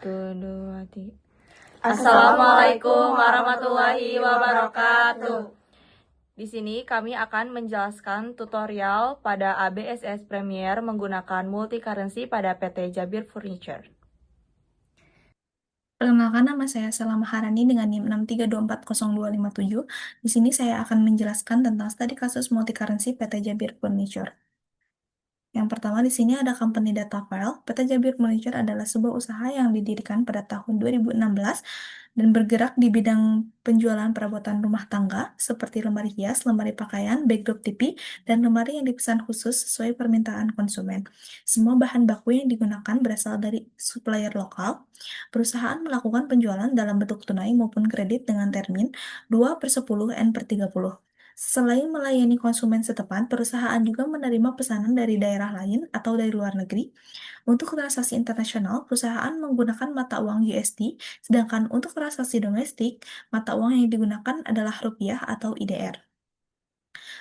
Satu, dua, tiga. Assalamualaikum warahmatullahi wabarakatuh. Di sini kami akan menjelaskan tutorial pada ABSS Premiere menggunakan multi-currency pada PT Jabir Furniture. Perkenalkan, nama saya Sela Maharani dengan NIM 6324027. Di sini saya akan menjelaskan tentang studi kasus multi-currency PT Jabir Furniture. Yang pertama di sini ada company data file. PT Jabir Furniture adalah sebuah usaha yang didirikan pada tahun 2016 dan bergerak di bidang penjualan perabotan rumah tangga seperti lemari hias, lemari pakaian, backdrop TV, dan lemari yang dipesan khusus sesuai permintaan konsumen. Semua bahan baku yang digunakan berasal dari supplier lokal. Perusahaan melakukan penjualan dalam bentuk tunai maupun kredit dengan termin 2/10 N/30. Selain melayani konsumen setempat, perusahaan juga menerima pesanan dari daerah lain atau dari luar negeri. Untuk transaksi internasional, perusahaan menggunakan mata uang USD, sedangkan untuk transaksi domestik, mata uang yang digunakan adalah rupiah atau IDR.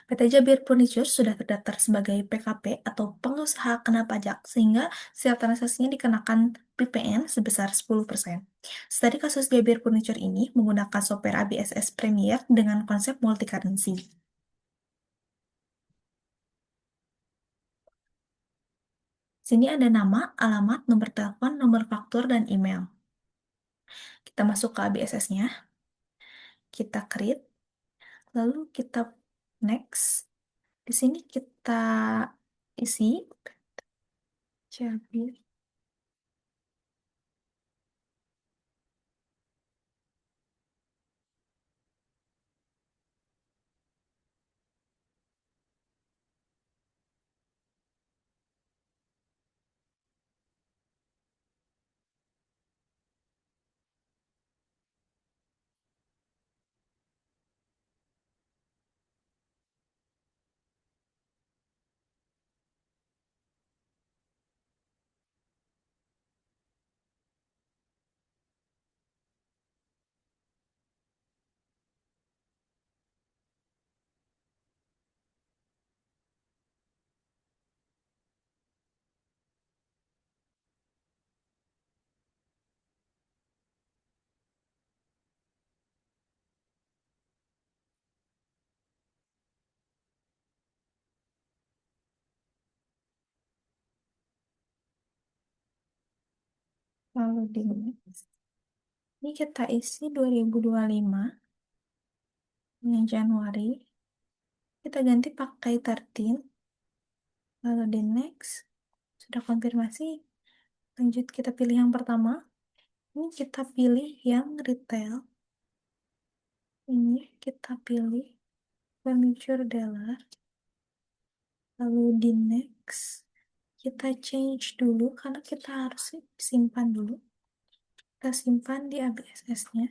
PT Jabir Furniture sudah terdaftar sebagai PKP atau pengusaha kena pajak, sehingga setiap transaksinya dikenakan PPN sebesar 10%. Studi kasus Jabir Furniture ini menggunakan software ABSS Premiere dengan konsep multi-currency. Sini ada nama, alamat, nomor telepon, nomor faktur, dan email. Kita masuk ke ABSS-nya, kita create, lalu kita next. Di sini kita isi Jabir. Lalu di next. Ini kita isi 2025 ini Januari. Kita ganti pakai 13. Lalu di next. Sudah konfirmasi. Lanjut kita pilih yang pertama. Ini kita pilih yang retail. Ini kita pilih furniture dealer. Lalu di next. Kita change dulu karena kita harus simpan dulu. Kita simpan di ABSS-nya.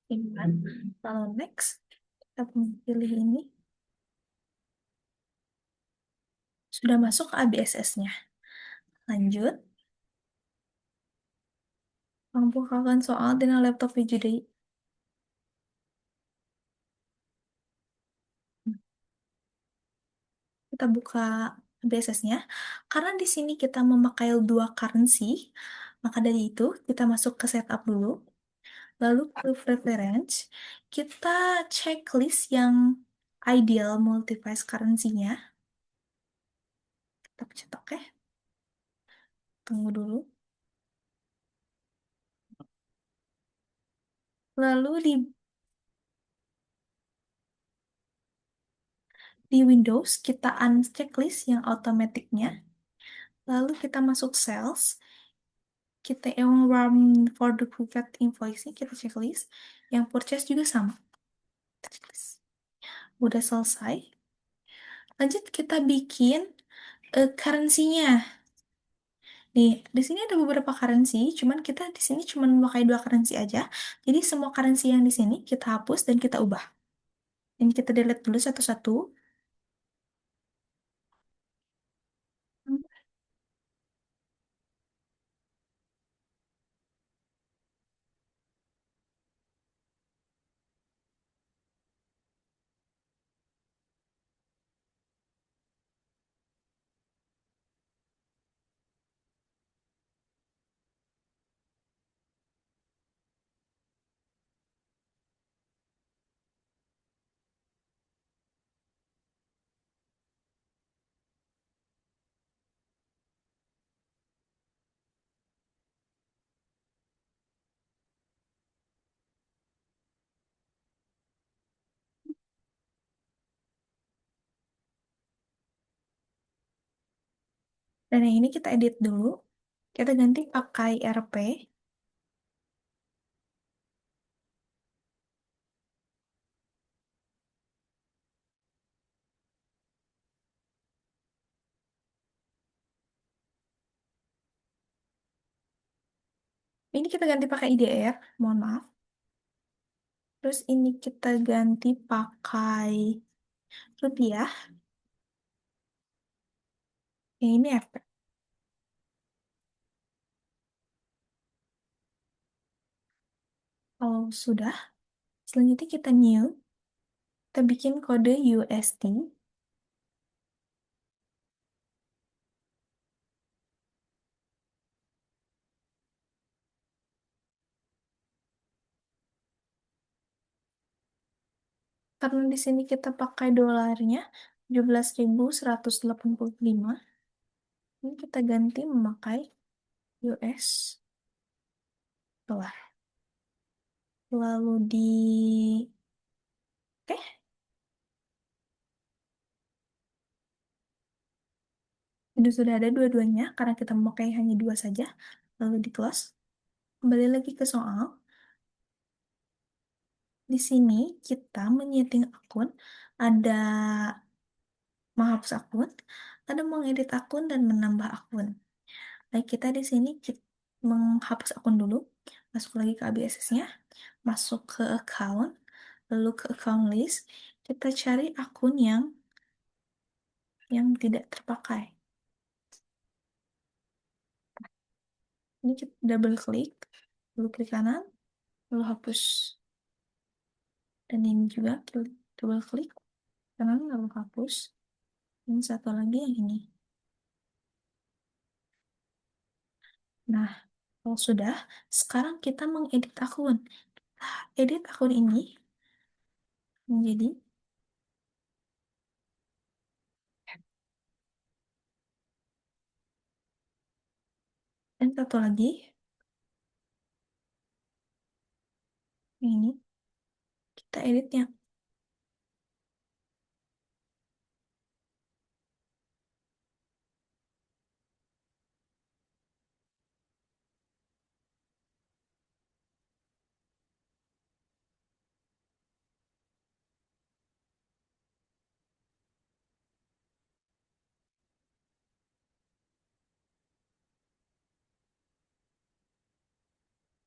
Simpan. Lalu next. Kita pilih ini. Sudah masuk ke ABSS-nya. Lanjut. Mampukan soal dengan laptop VGD. Kita buka ABSS-nya. Karena di sini kita memakai dua currency, maka dari itu kita masuk ke setup dulu. Lalu ke preference, kita checklist yang ideal multi-device currency-nya. Kita pencet OK. Tunggu dulu. Lalu di Windows, kita unchecklist yang automatic-nya. Lalu kita masuk sales. Kita yang run for duplicate invoice kita checklist. Yang purchase juga sama. Kita checklist. Udah selesai. Lanjut kita bikin currency-nya. Nih, di sini ada beberapa currency, cuman kita di sini cuma memakai dua currency aja. Jadi semua currency yang di sini kita hapus dan kita ubah. Ini kita delete dulu satu-satu. Dan yang ini kita edit dulu. Kita ganti pakai RP. Ini kita ganti pakai IDR, mohon maaf. Terus ini kita ganti pakai rupiah. Yang ini RP. Kalau sudah, selanjutnya kita new. Kita bikin kode USD. Karena di sini kita pakai dolarnya 17.185, ini kita ganti memakai US dolar. Lalu di oke, ini sudah ada dua-duanya karena kita memakai hanya dua saja. Lalu di close. Kembali lagi ke soal. Di sini kita menyeting akun, ada menghapus akun, ada mengedit akun dan menambah akun. Baik, kita di sini menghapus akun dulu, masuk lagi ke ABSS-nya, masuk ke account, lalu ke account list, kita cari akun yang tidak terpakai. Ini kita double klik, lalu klik kanan, lalu hapus. Dan ini juga double klik kanan, lalu hapus. Ini satu lagi yang ini. Nah, kalau sudah, sekarang kita mengedit akun. Edit akun ini menjadi, dan satu lagi, yang ini, kita editnya.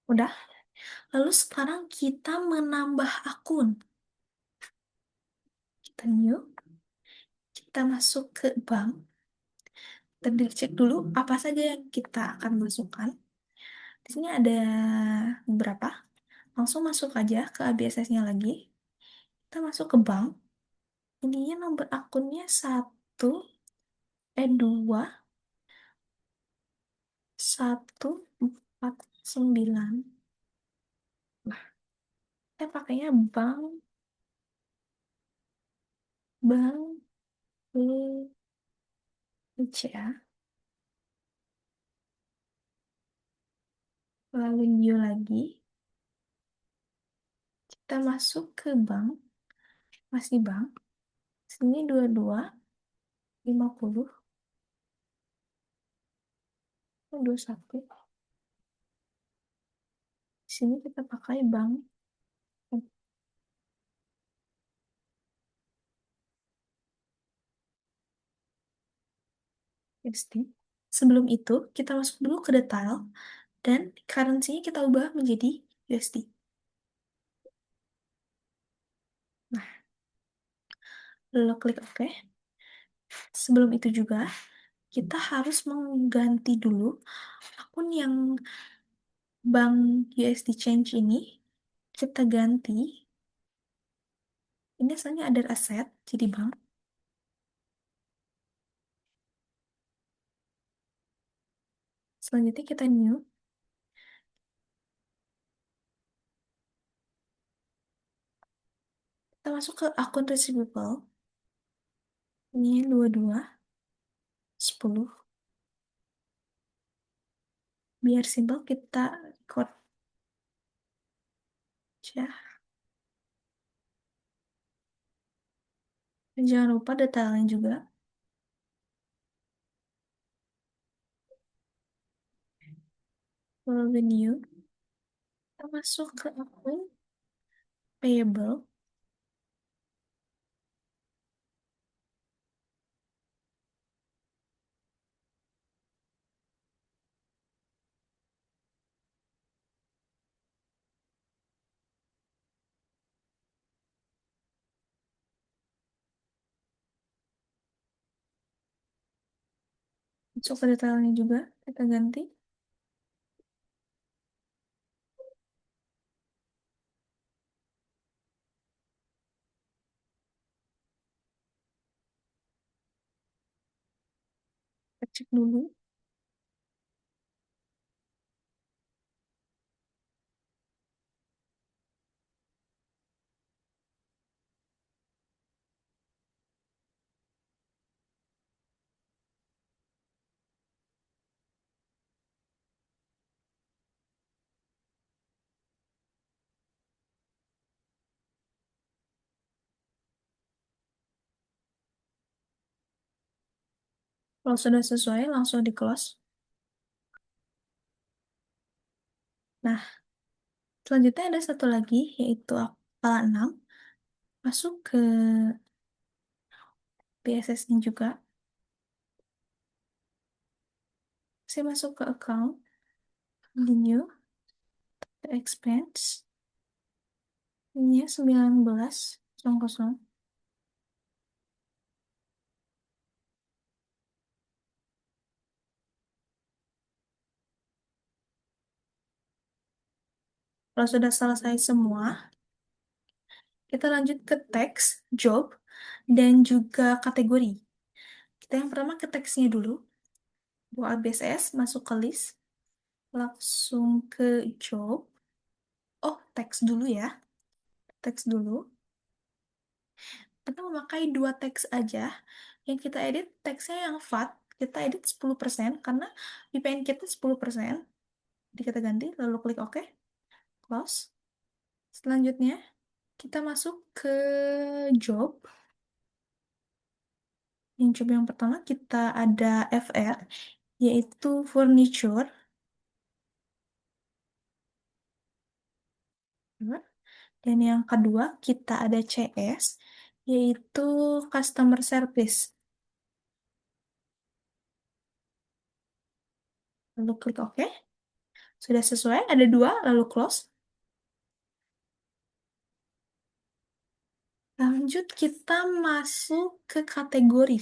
Udah. Lalu sekarang kita menambah akun. Kita new, kita masuk ke bank, dan dicek dulu apa saja yang kita akan masukkan. Di sini ada beberapa. Langsung masuk aja ke ABSS-nya lagi. Kita masuk ke bank. Ininya nomor akunnya 2 2 1 4 9. Nah, kita pakainya bank BCA. Lalu new lagi. Kita masuk ke bank. Masih bank. Sini 22 50 21. Di sini kita pakai bank USD. Sebelum itu, kita masuk dulu ke detail dan currency-nya kita ubah menjadi USD. Nah, lalu klik OK. Sebelum itu juga, kita harus mengganti dulu akun yang bank USD Change ini. Kita ganti. Ini asalnya ada aset, jadi bank. Selanjutnya kita new. Kita masuk ke akun receivable. Ini 22 10. Biar simpel kita record aja. Dan jangan lupa detailnya juga. lalu new, kita masuk ke akun payable. Masuk ke detailnya juga, kita ganti. Kita cek dulu. Kalau sudah sesuai, langsung di close. Nah, selanjutnya ada satu lagi, yaitu kepala 6. Masuk ke BSS-nya juga. Saya masuk ke account, new, expense. Ini 19.00. Kalau sudah selesai semua, kita lanjut ke teks, job, dan juga kategori. Kita yang pertama ke teksnya dulu. Buat BSS, masuk ke list, langsung ke job. Oh, teks dulu ya. Teks dulu. Kita memakai dua teks aja. Yang kita edit, teksnya yang VAT, kita edit 10% karena VPN kita 10%. Jadi kita ganti, lalu klik OK, close. Selanjutnya, kita masuk ke job. Yang job yang pertama kita ada FR, yaitu furniture. Dan yang kedua kita ada CS, yaitu customer service. Lalu klik OK. Sudah sesuai, ada dua, lalu close. Lanjut kita masuk ke kategori.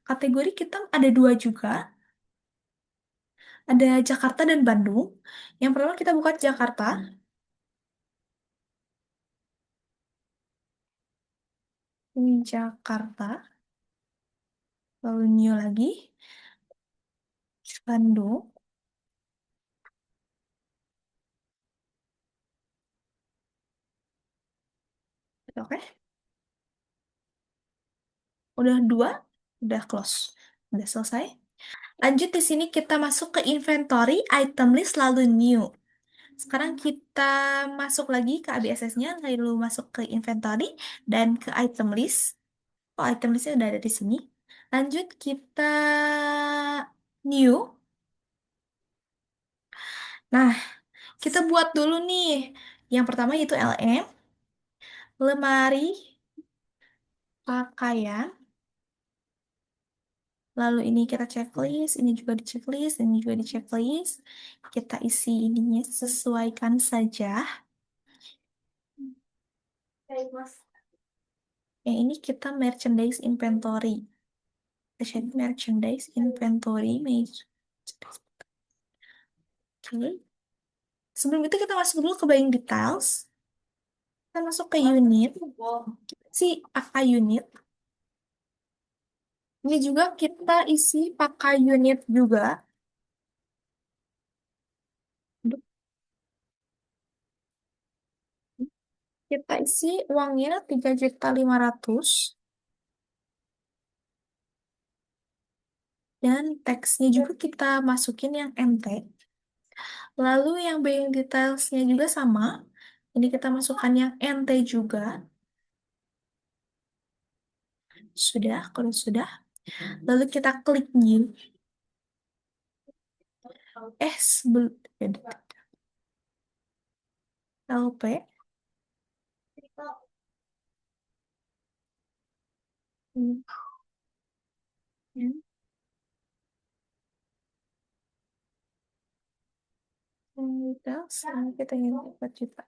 Kategori kita ada dua juga. Ada Jakarta dan Bandung. Yang pertama kita buka Jakarta. Ini Jakarta. Lalu new lagi. Bandung. Oke. Udah dua, udah close. Udah selesai. Lanjut di sini kita masuk ke inventory, item list, lalu new. Sekarang kita masuk lagi ke ABSS-nya, lalu masuk ke inventory dan ke item list. Oh, item listnya udah ada di sini. Lanjut kita new. Nah, kita buat dulu nih. Yang pertama yaitu LM, lemari, pakaian. Lalu ini kita checklist, ini juga di checklist, ini juga di checklist. Kita isi ininya, sesuaikan saja. Yang ini kita merchandise inventory. Kita merchandise inventory. Oke. Sebelum itu kita masuk dulu ke buying details. Kita masuk ke unit. Si pakai unit. Ini juga kita isi pakai unit juga. Kita isi uangnya 3.500.000. Dan teksnya juga kita masukin yang MT. Lalu yang buying detailsnya juga sama. Ini kita masukkan yang NT juga. Sudah, kalau sudah. Lalu kita klik new. LP, hmm, hmm, details, ini kita ingin 4 juta.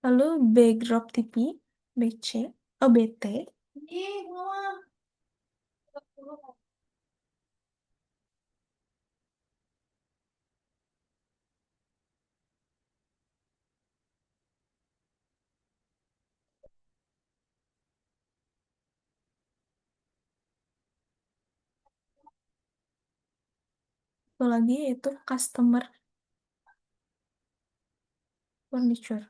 Lalu backdrop TV, BC, oh BT. Satu lagi yaitu customer furniture.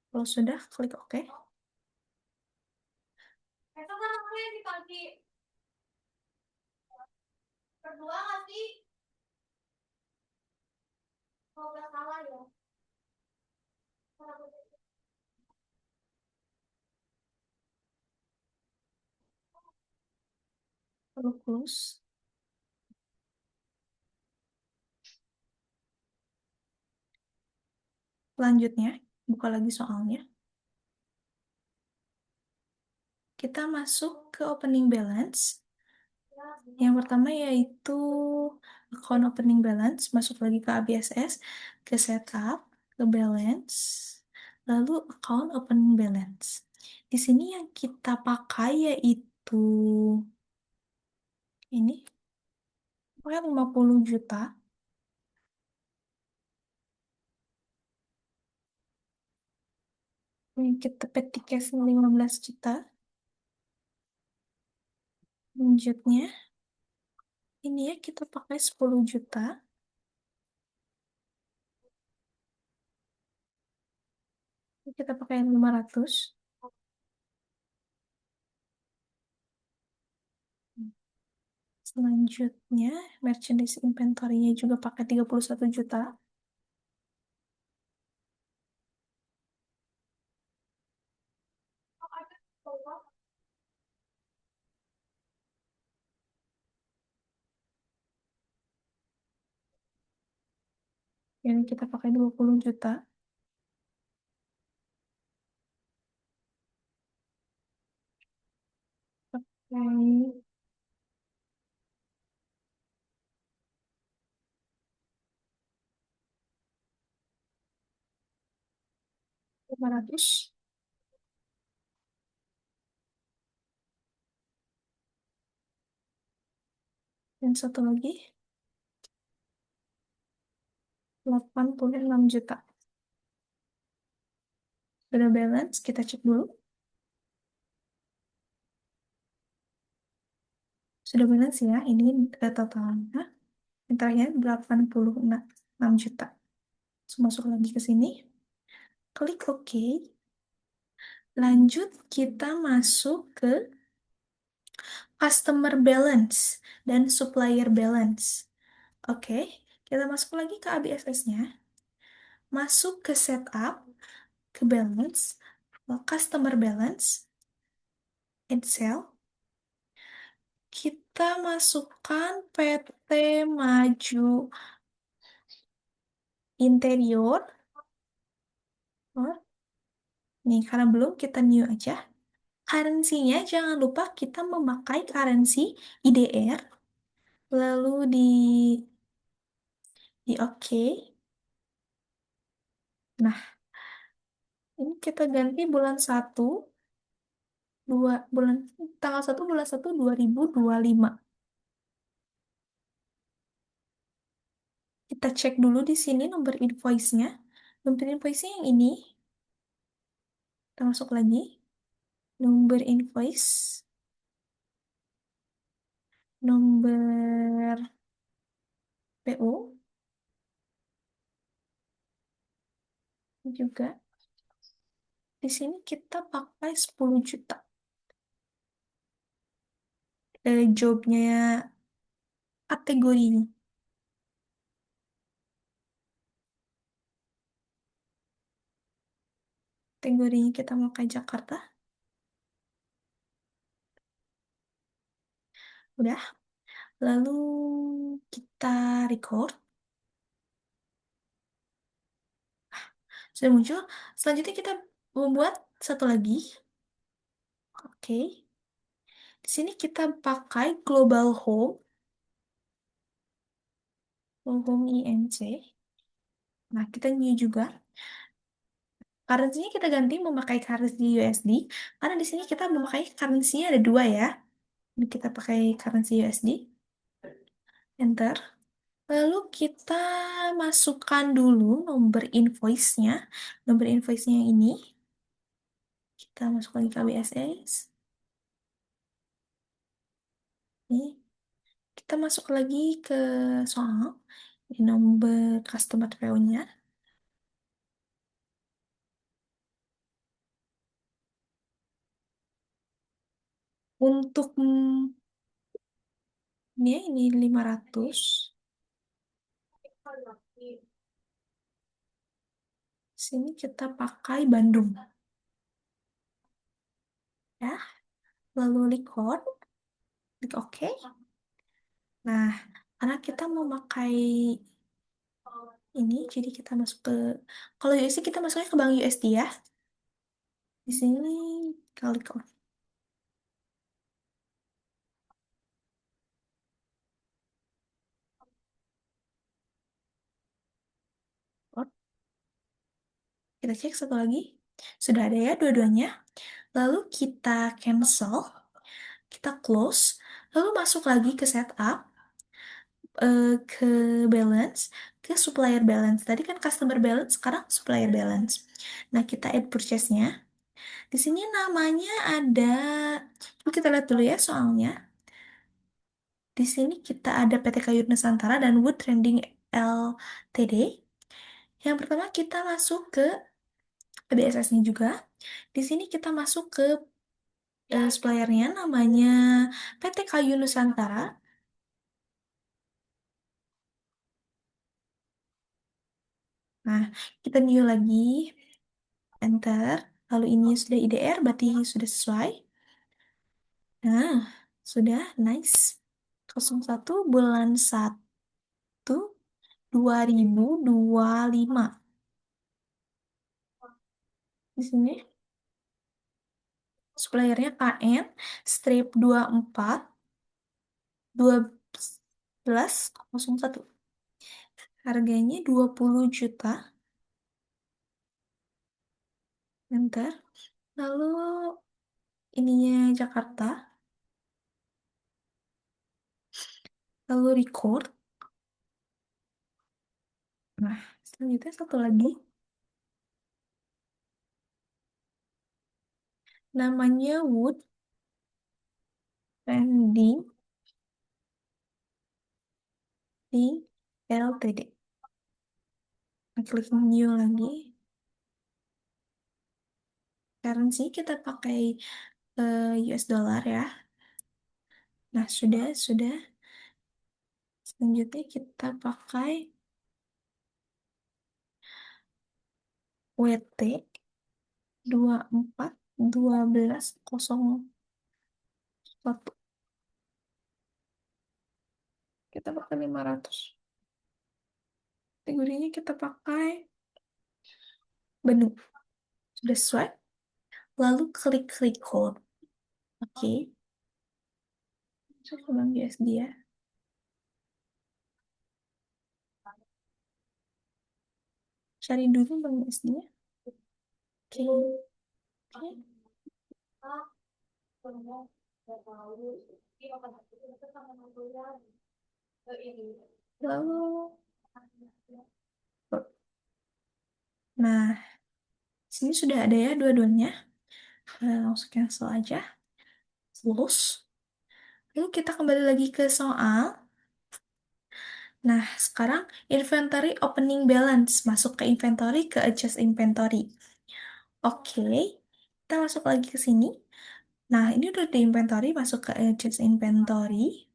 Kalau sudah, klik OK. Lalu close. Selanjutnya, buka lagi soalnya. Kita masuk ke opening balance. Yang pertama yaitu account opening balance, masuk lagi ke ABSS, ke setup, ke balance, lalu account opening balance. Di sini yang kita pakai yaitu ini, pokoknya 50 juta. Yang kita petik cash 15 juta. Selanjutnya, ini ya kita pakai 10 juta. Kita pakai 500. Selanjutnya, merchandise inventory-nya juga pakai 31 juta. Yang kita pakai 20 juta. Pakai 500. Dan satu lagi, 86 juta. Sudah balance, kita cek dulu. Sudah balance ya, ini totalnya. Yang terakhir 86 juta. So, masuk lagi ke sini. Klik OK. Lanjut, kita masuk ke customer balance dan supplier balance. Oke, kita masuk lagi ke ABSS-nya. Masuk ke setup, ke balance, customer balance, and sell. Kita masukkan PT Maju Interior. Oh, nih, karena belum, kita new aja. Currency-nya jangan lupa kita memakai currency IDR. Lalu di OK. Nah, ini kita ganti bulan 1, 2, tanggal 1 bulan 1 2025. Kita cek dulu di sini nomor invoice-nya. Nomor invoice-nya yang ini. Kita masuk lagi. Nomor invoice. Nomor PO. juga. Di sini kita pakai 10 juta. Jobnya kategorinya. Kategorinya kita mau ke Jakarta. Udah. Lalu kita record. Sudah muncul. Selanjutnya kita membuat satu lagi. Oke. Di sini kita pakai global home. Home INC. Nah, kita new juga. Currency-nya kita ganti memakai currency USD. Karena di sini kita memakai currency-nya ada dua ya. Ini kita pakai currency USD. Enter. Lalu kita masukkan dulu nomor invoice-nya. Nomor invoice-nya yang ini. Kita masuk lagi ke BSS. Ini. Kita masuk lagi ke soal. Ini nomor customer PO-nya. Untuk ini 500. Sini kita pakai Bandung. Ya. Lalu record. Klik OK. Nah, karena kita mau pakai ini, jadi kita masuk ke, kalau USD kita masuknya ke bank USD ya. Di sini klik OK. Kita cek satu lagi. Sudah ada ya dua-duanya. Lalu kita cancel. Kita close. Lalu masuk lagi ke setup. Ke balance. Ke supplier balance. Tadi kan customer balance, sekarang supplier balance. Nah, kita add purchase-nya. Di sini namanya ada, kita lihat dulu ya soalnya. Di sini kita ada PT Kayu Nusantara dan Wood Trending Ltd. Yang pertama kita masuk ke BSS-nya juga. Di sini kita masuk ke suppliernya namanya PT Kayu Nusantara. Nah, kita new lagi. Enter. Lalu ini sudah IDR, berarti sudah sesuai. Nah, sudah nice. 01/1/2025. Di sini suppliernya KN strip 24/12/01. Harganya 20 juta. Enter. Lalu ininya Jakarta. Lalu record. Nah, selanjutnya satu lagi. Namanya Wood Trending Ltd. Klik new lagi. Currency kita pakai US dollar ya. Nah, sudah. Selanjutnya kita pakai WT 24/12/01. Kita pakai 500. Kategorinya kita pakai Bandung. Sudah sesuai. Lalu klik code. Oke. Masuk ke bank USD ya. Cari dulu bank USD-nya. Oke. Oke. Lalu, nah, sini sudah ada ya dua-duanya. Langsung cancel aja. Close. Lalu kita kembali lagi ke soal. Nah, sekarang inventory opening balance. Masuk ke inventory, ke adjust inventory. Oke, kita masuk lagi ke sini. Nah, ini udah di inventory, masuk ke adjust inventory.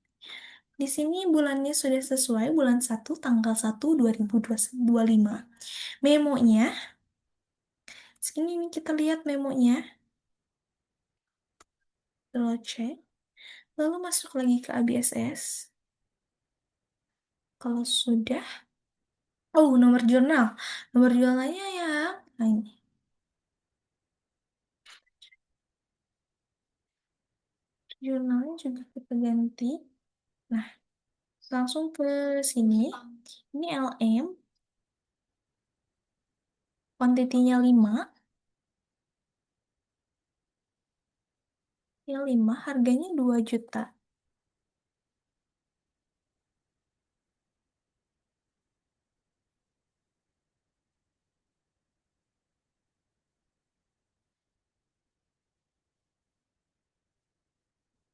Di sini bulannya sudah sesuai, bulan 1, tanggal 1, 2025. Memonya, sini nih kita lihat memonya. Lalu cek. Lalu masuk lagi ke ABSS. Kalau sudah, oh nomor jurnal. Nomor jurnalnya ya, nah ini. Jurnalnya juga kita ganti. Nah, langsung ke sini. Ini LM, kuantitinya 5. Yang 5 harganya 2 juta.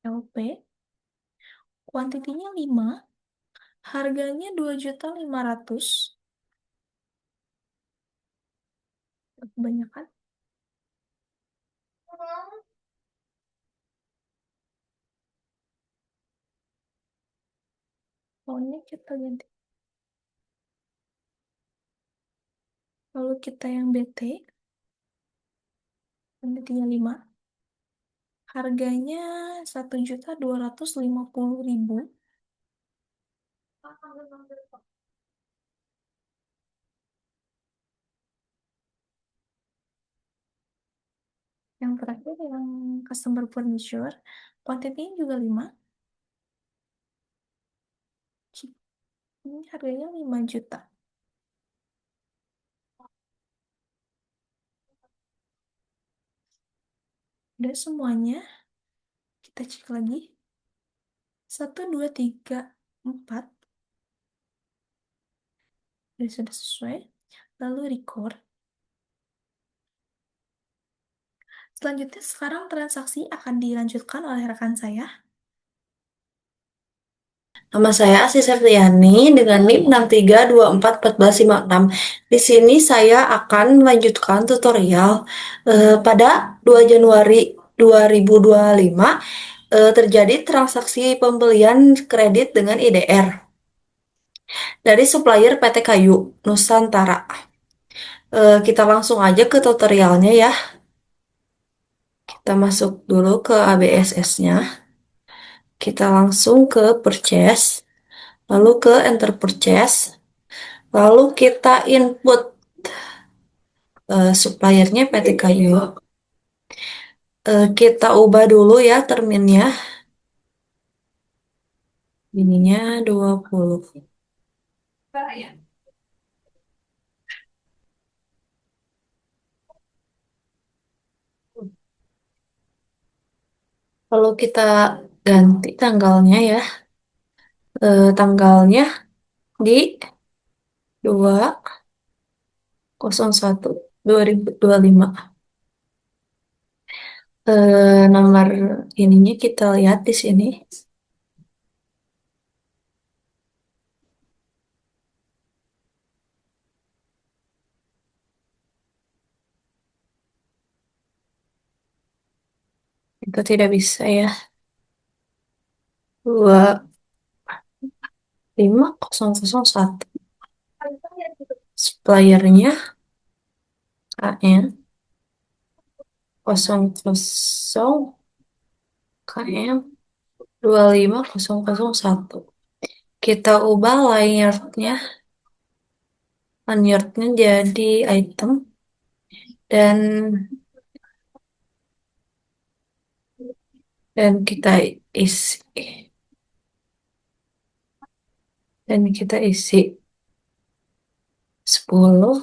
LP, kuantitinya 5, harganya 2.500.000. Kebanyakan. Pokoknya kita ganti. Lalu kita yang BT, kuantitinya 5, harganya 1.250.000. Yang terakhir yang customer furniture, kuantitinya juga 5. Ini harganya 5 juta. Udah semuanya, kita cek lagi. 1, 2, 3, 4. Sudah sesuai. Lalu record. Selanjutnya sekarang transaksi akan dilanjutkan oleh rekan saya. Nama saya Asih Septiani dengan NIM 6324456. Di sini saya akan melanjutkan tutorial pada 2 Januari 2025 terjadi transaksi pembelian kredit dengan IDR dari supplier PT Kayu Nusantara. Kita langsung aja ke tutorialnya ya. Kita masuk dulu ke ABSS-nya. Kita langsung ke purchase, lalu ke enter purchase, lalu kita input suppliernya PT Kayu. Kita ubah dulu ya terminnya. Ininya 20. Lalu kita ganti tanggalnya ya. Tanggalnya di 2/01/2025. Nomor ininya kita lihat di sini. Itu tidak bisa ya. 25001. Suppliernya KN 00 KM 25001. Kita ubah lanyardnya jadi item dan kita isi dan kita isi 10,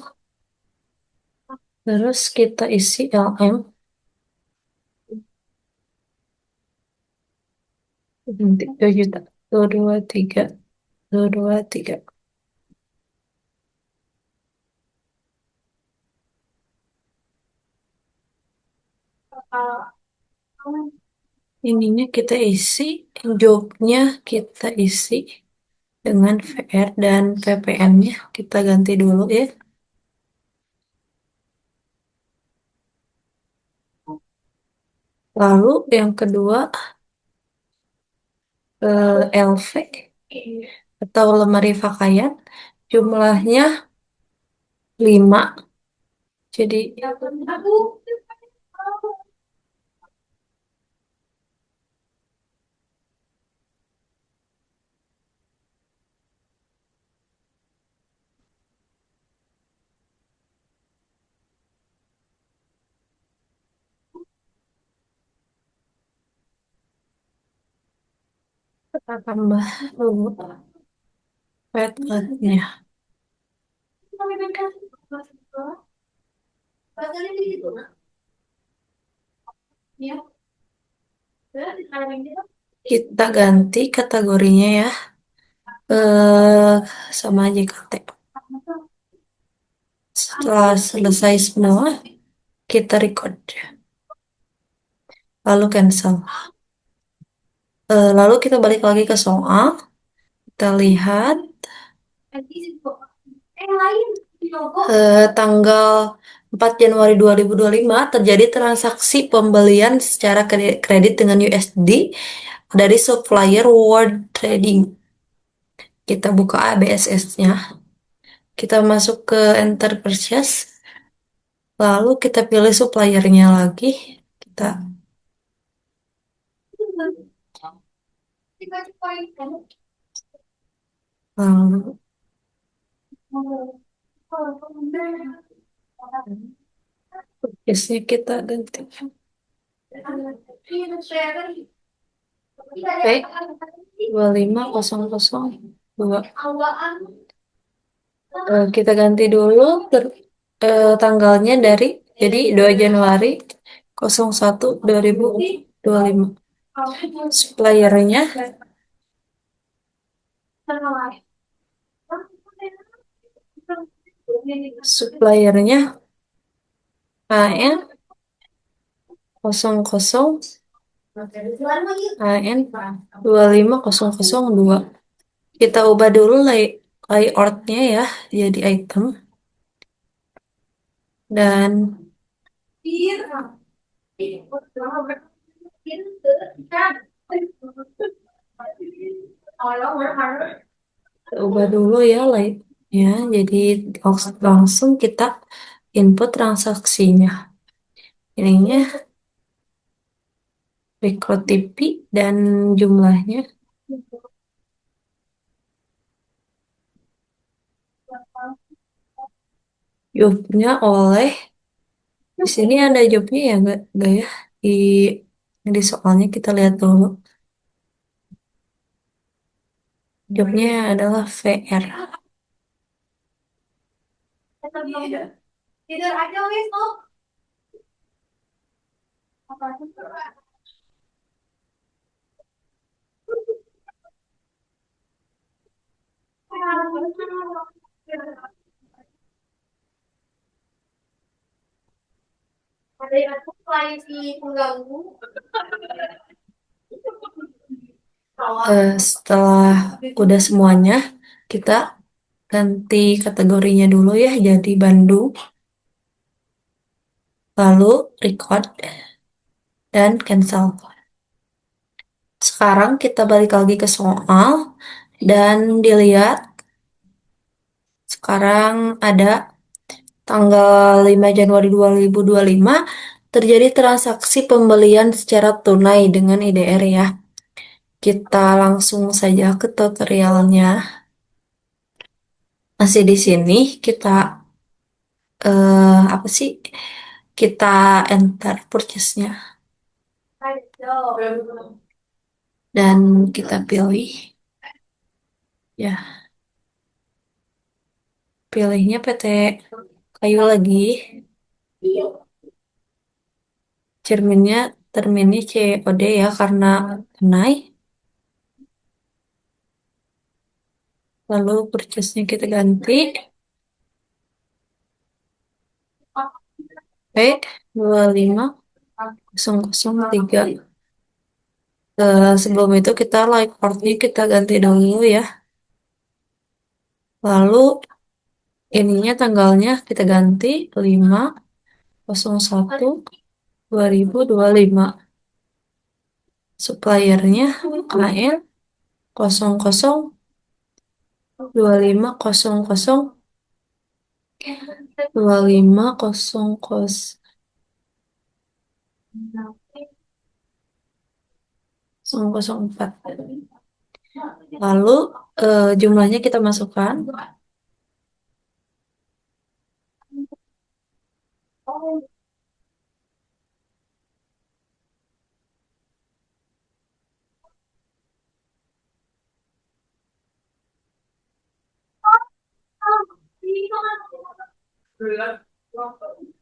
terus kita isi LM nanti 2 juta 223 223. Ininya kita isi, jobnya kita isi dengan VR dan VPN-nya kita ganti dulu ya. Lalu yang kedua LV atau lemari pakaian jumlahnya 5. Jadi kita tambah dulu padnya. Kita ganti kategorinya ya. eh Sama JKT. Setelah selesai semua, kita record. Lalu cancel. Lalu kita balik lagi ke soal. Kita lihat tanggal 4 Januari 2025 terjadi transaksi pembelian secara kredit dengan USD dari supplier World Trading. Kita buka ABSS-nya. Kita masuk ke Enter Purchase. Lalu kita pilih suppliernya lagi. Kita lalu purchase-nya kita ganti. Oke, 25002. Kita ganti dulu tanggalnya dari jadi 2 Januari 01 2025. Suppliernya suppliernya AN 00 AN 25002. Kita ubah dulu layoutnya ya jadi item dan kita ubah dulu ya layoutnya jadi langsung kita input transaksinya. Ininya record TP dan jumlahnya jobnya oleh di sini ada jobnya ya enggak ya di soalnya kita lihat dulu jobnya adalah VR. Setelah udah semuanya kita ganti kategorinya dulu ya jadi Bandung lalu record dan cancel. Sekarang kita balik lagi ke soal dan dilihat sekarang ada tanggal 5 Januari 2025 terjadi transaksi pembelian secara tunai dengan IDR ya. Kita langsung saja ke tutorialnya. Masih di sini kita apa sih? Kita enter purchase-nya dan kita pilih ya. Pilihnya PT Kayu lagi. Terminnya COD ya karena tunai. Lalu purchase-nya kita ganti. P25003. Sebelum itu kita like part-nya kita ganti dulu ya. Lalu ininya tanggalnya kita ganti 5/01/2025. Suppliernya KN 000025000004. Lalu jumlahnya kita masukkan.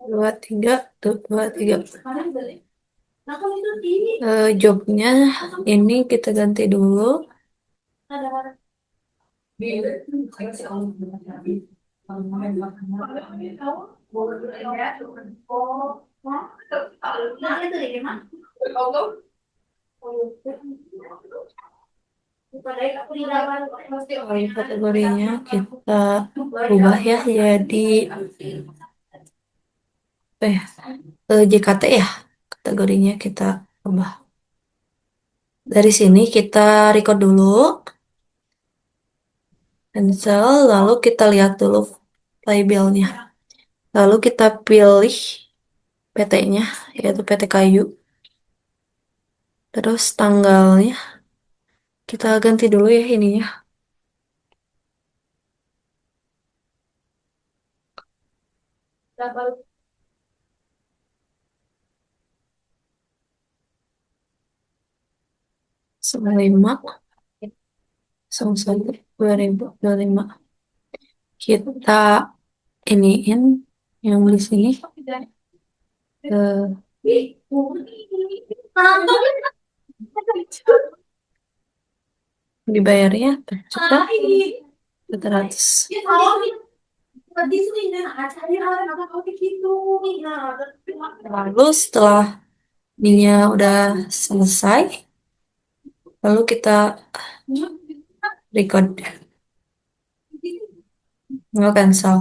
Dua tiga tuh 23. Jobnya ini kita ganti dulu. Lalu kategorinya kita ubah ya jadi JKT ya, kategorinya kita ubah. Dari sini kita record dulu, cancel, lalu kita lihat dulu labelnya. Lalu kita pilih PT-nya, yaitu PT Kayu. Terus tanggalnya kita ganti dulu ya ininya. Lima 01/2025. Kita iniin yang di sini dibayarnya 4.400.000. Lalu setelah ininya udah selesai, lalu kita record, nggak cancel.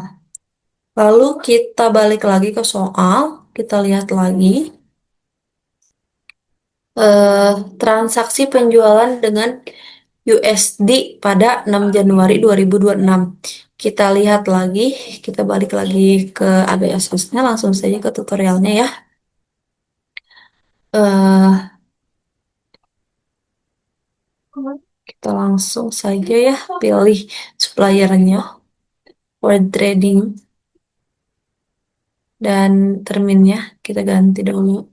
Lalu kita balik lagi ke soal, kita lihat lagi transaksi penjualan dengan USD pada 6 Januari 2026. Kita lihat lagi, kita balik lagi ke ABSS-nya, langsung saja ke tutorialnya ya. Kita langsung saja ya pilih suppliernya, word trading, dan terminnya kita ganti dulu.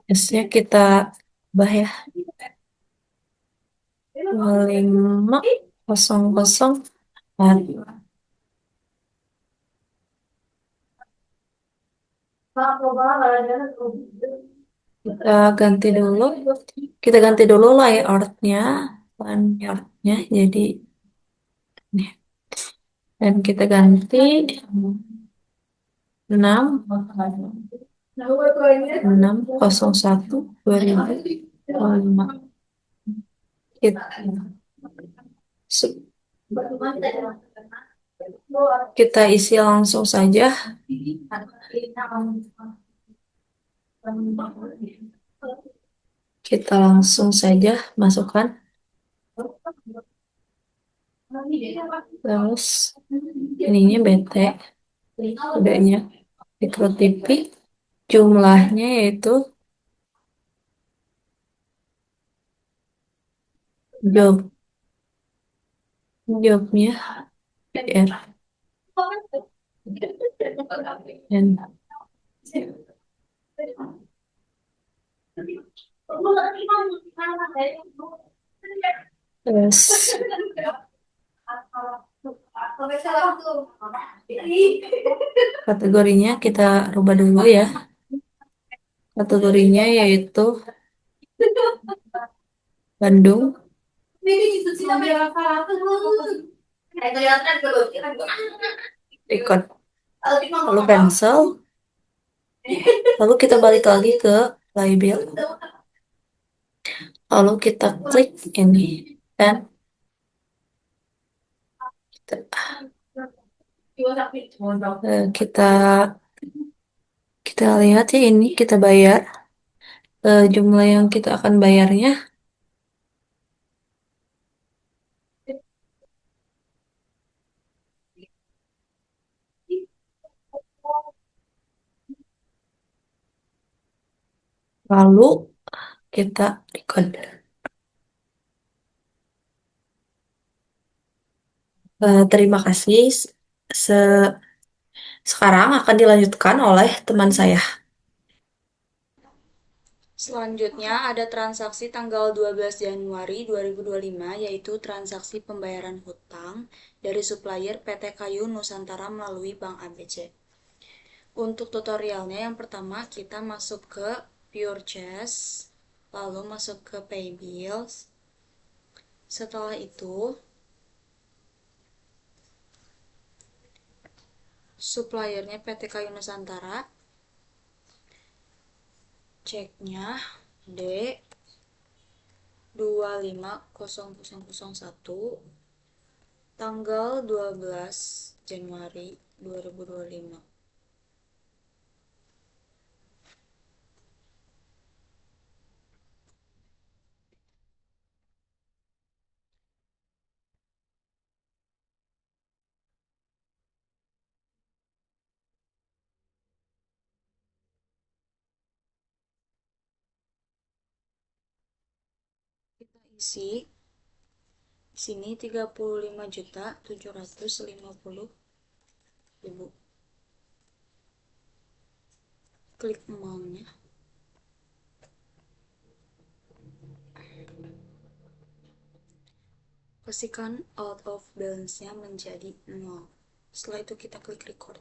S-nya kita ubah ya. 50004. Kita ganti dulu layoutnya, jadi ini. Dan kita ganti 6/01/2025. Kita isi langsung saja. Kita langsung saja masukkan. Terus ininya BT, kodenya Mikro TV, jumlahnya yaitu jobnya PR dan terus kategorinya kita rubah dulu ya. Kategorinya yaitu Bandung. Record. Lalu cancel. Lalu kita balik lagi ke label. Lalu kita klik ini, dan kita kita lihat ya, ini kita bayar jumlah yang kita akan bayarnya. Lalu kita record. Terima kasih. Se- Sekarang akan dilanjutkan oleh teman saya. Selanjutnya ada transaksi tanggal 12 Januari 2025 yaitu transaksi pembayaran hutang dari supplier PT Kayu Nusantara melalui Bank ABC. Untuk tutorialnya yang pertama kita masuk ke Purchase, lalu masuk ke Pay Bills. Setelah itu suppliernya PT Kayu Nusantara, ceknya D2500001 tanggal 12 Januari 2025. Kita isi di sini 35.750.000. Klik amount-nya. Pastikan out of balance-nya menjadi 0. Setelah itu kita klik record.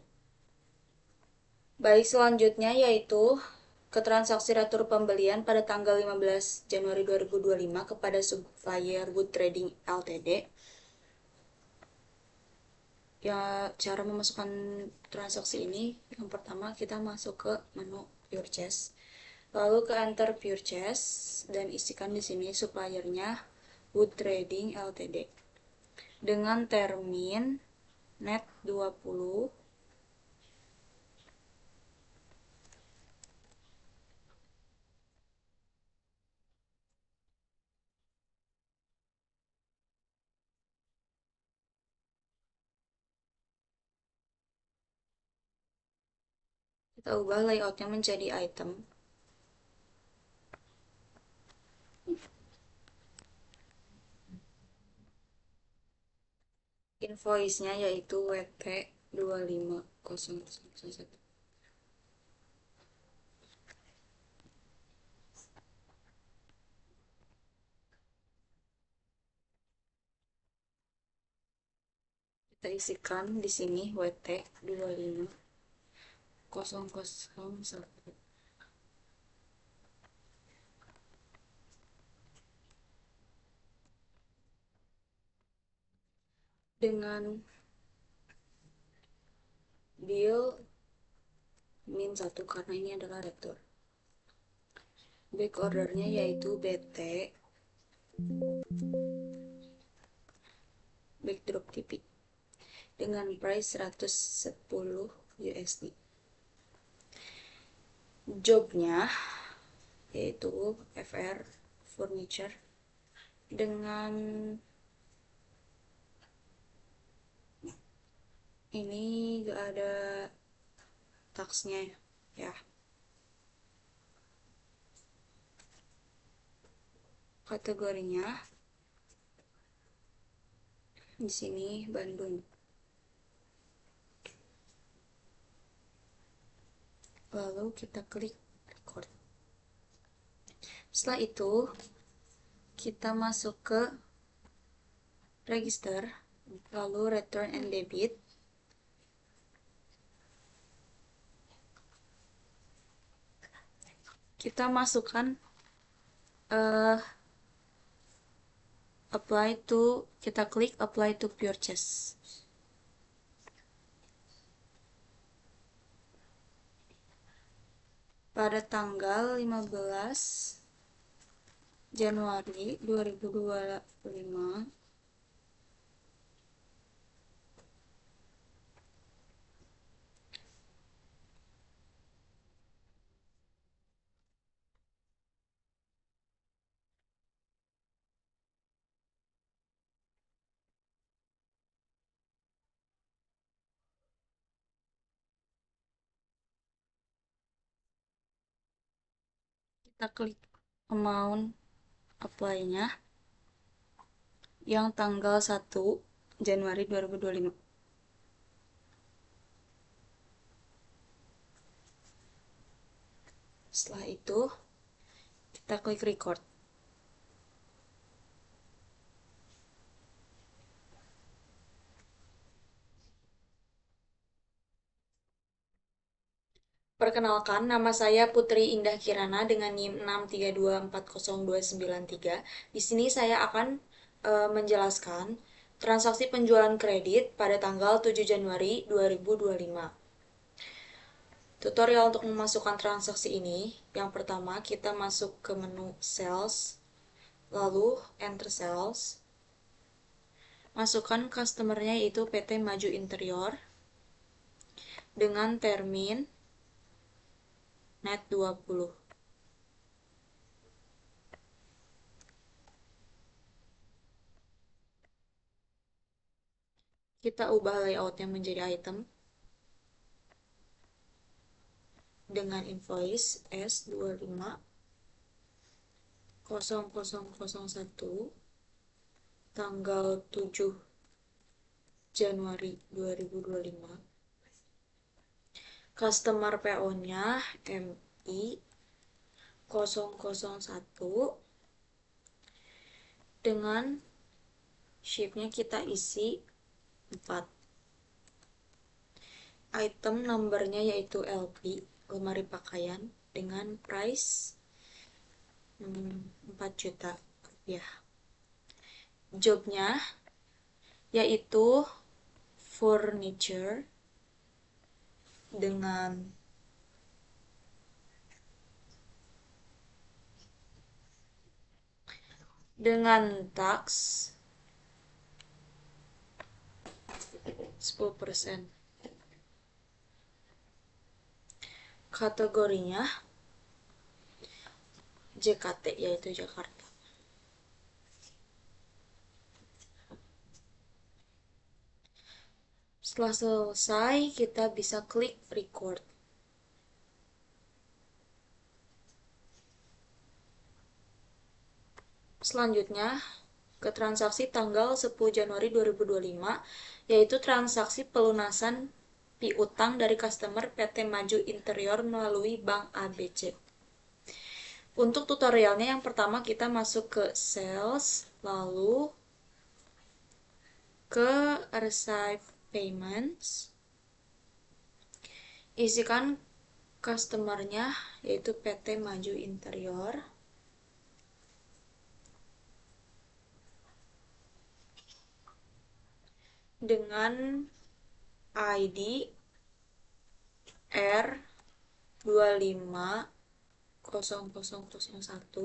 Baik, selanjutnya yaitu ke transaksi retur pembelian pada tanggal 15 Januari 2025 kepada supplier Wood Trading Ltd. Ya, cara memasukkan transaksi ini yang pertama kita masuk ke menu Purchase. Lalu ke enter Purchase dan isikan di sini suppliernya Wood Trading Ltd. Dengan termin net 20 kita ubah layoutnya menjadi item. Invoice-nya yaitu WT 25001. Kita isikan di sini WT 25001 dengan bill -1 karena ini adalah retur. Back ordernya yaitu BT backdrop TP dengan price 110 USD. Jobnya yaitu FR Furniture dengan ini gak ada taxnya ya. Kategorinya di sini Bandung. Lalu kita klik record. Setelah itu kita masuk ke register, lalu return and debit. Kita masukkan kita klik apply to purchase. Pada tanggal 15 Januari 2025. Kita klik amount apply-nya yang tanggal 1 Januari 2025. Setelah itu, kita klik record. Perkenalkan, nama saya Putri Indah Kirana dengan NIM 632402993. Di sini saya akan menjelaskan transaksi penjualan kredit pada tanggal 7 Januari 2025. Tutorial untuk memasukkan transaksi ini, yang pertama kita masuk ke menu Sales, lalu Enter Sales. Masukkan customernya yaitu PT Maju Interior dengan termin net 20. Kita ubah layoutnya menjadi item dengan invoice S250001 tanggal 7 Januari 2025. Customer PO-nya MI 001 dengan shipnya kita isi 4. Item numbernya yaitu LP, lemari pakaian, dengan price 4 juta rupiah. Jobnya yaitu furniture dengan tax 10%. Kategorinya JKT yaitu Jakarta. Setelah selesai, kita bisa klik record. Selanjutnya, ke transaksi tanggal 10 Januari 2025, yaitu transaksi pelunasan piutang dari customer PT Maju Interior melalui Bank ABC. Untuk tutorialnya, yang pertama kita masuk ke Sales, lalu ke Receive Payments. Isikan customernya yaitu PT Maju Interior. Dengan ID R250001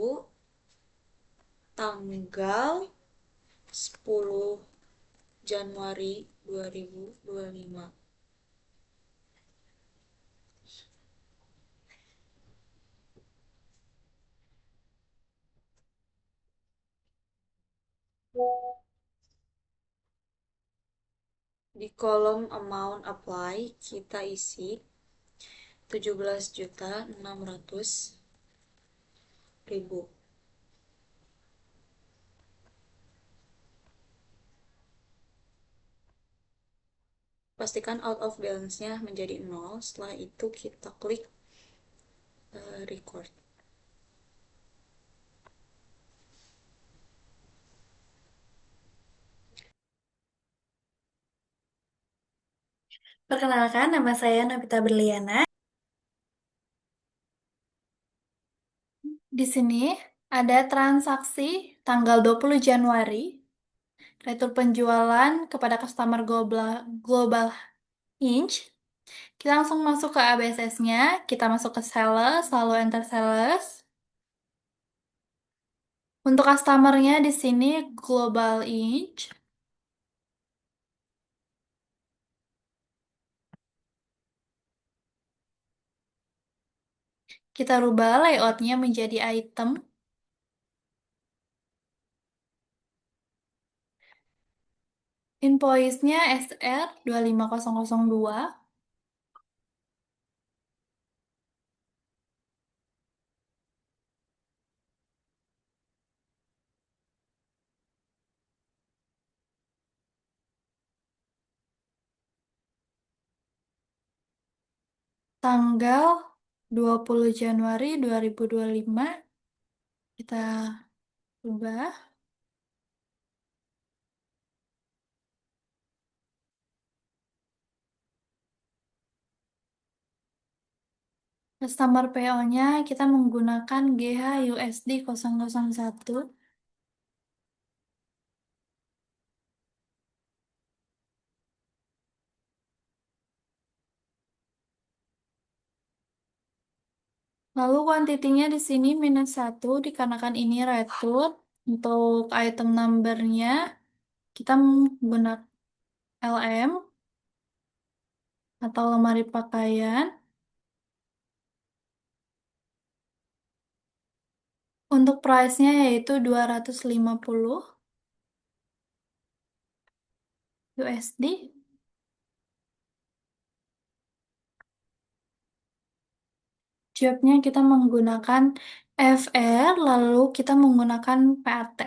tanggal 10 Januari 2025. Di kolom amount apply kita isi 17.600.000. Pastikan out of balance-nya menjadi 0. Setelah itu kita klik record. Perkenalkan, nama saya Nabita Berliana. Di sini ada transaksi tanggal 20 Januari, retur penjualan kepada customer Global Inch. Kita langsung masuk ke ABSS-nya, kita masuk ke sales, lalu enter sales. Untuk customernya di sini Global Inch. Kita rubah layoutnya menjadi item. Invoice-nya SR 25002. Tanggal 20 Januari 2025 kita ubah. Customer PO-nya kita menggunakan GHUSD 001. Lalu kuantitinya di sini -1 dikarenakan ini retur. Untuk item number-nya kita menggunakan LM atau lemari pakaian. Untuk price-nya yaitu 250 USD. Jobnya kita menggunakan FR, lalu kita menggunakan PAT.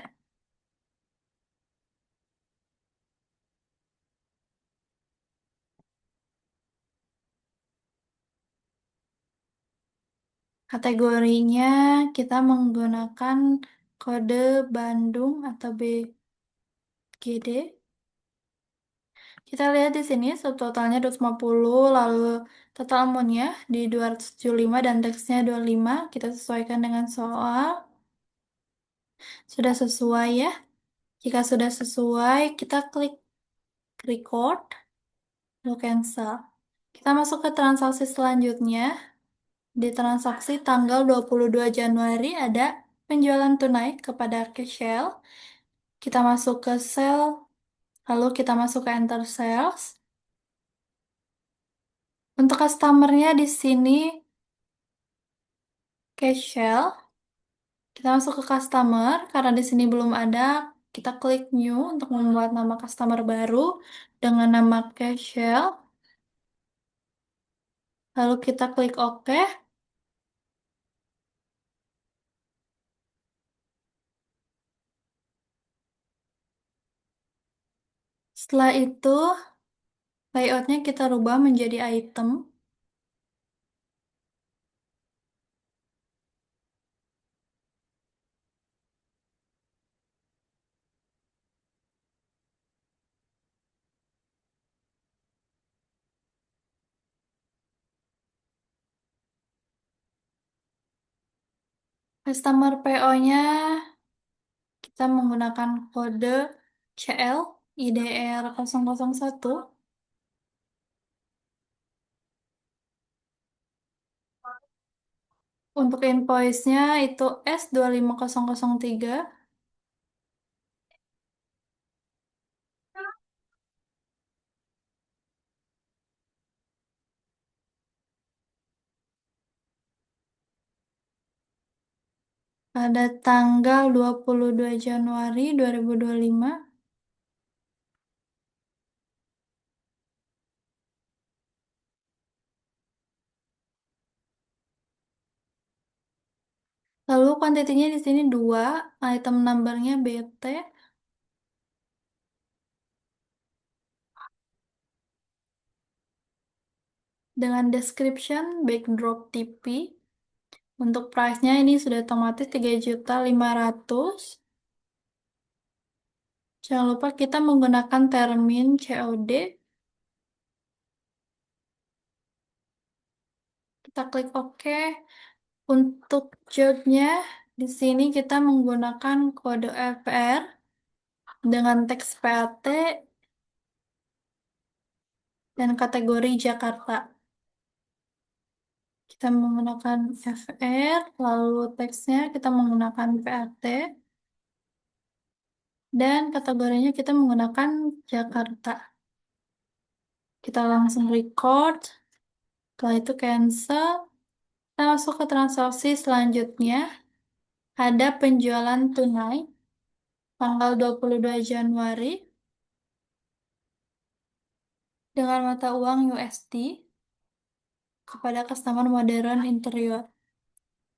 Kategorinya kita menggunakan kode Bandung atau BGD. Kita lihat di sini subtotalnya 250, lalu total amount-nya di 275 dan teksnya 25. Kita sesuaikan dengan soal. Sudah sesuai ya. Jika sudah sesuai, kita klik record, lalu cancel. Kita masuk ke transaksi selanjutnya. Di transaksi tanggal 22 Januari ada penjualan tunai kepada Cashel. Kita masuk ke sell, lalu kita masuk ke enter sales. Untuk customernya di sini Cashel. Kita masuk ke customer, karena di sini belum ada, kita klik new untuk membuat nama customer baru dengan nama Cashel. Lalu kita klik OK. Setelah itu, layoutnya kita rubah menjadi item. Customer PO-nya kita menggunakan kode CL IDR 001. Untuk invoice-nya itu S25003. Pada tanggal 22 Januari 2025. Lalu kuantitinya di sini 2, item numbernya BT. Dengan description backdrop TP. Untuk price-nya ini sudah otomatis 3.500.000. Jangan lupa kita menggunakan termin COD. Kita klik OK. Untuk jobnya di sini kita menggunakan kode FR dengan teks PAT dan kategori Jakarta. Kita menggunakan FR, lalu teksnya kita menggunakan PAT. Dan kategorinya kita menggunakan Jakarta. Kita langsung record, setelah itu cancel. Kita masuk ke transaksi selanjutnya. Ada penjualan tunai tanggal 22 Januari dengan mata uang USD kepada customer modern interior.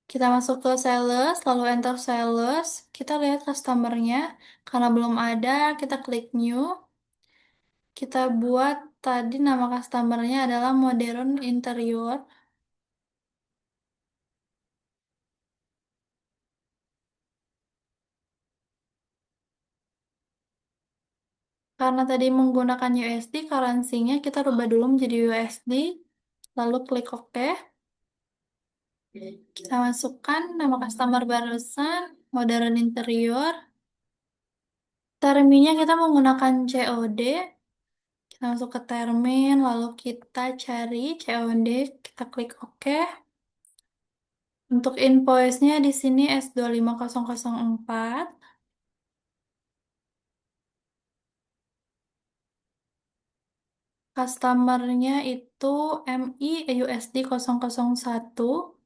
Kita masuk ke sales, lalu enter sales. Kita lihat customernya. Karena belum ada, kita klik new. Kita buat tadi nama customernya adalah modern interior. Karena tadi menggunakan USD, currency-nya kita rubah dulu menjadi USD. Lalu klik OK. Kita masukkan nama customer barusan, modern interior. Terminnya kita menggunakan COD. Kita masuk ke termin, lalu kita cari COD, kita klik OK. Untuk invoice-nya di sini S25004. Customer-nya itu MI USD 001.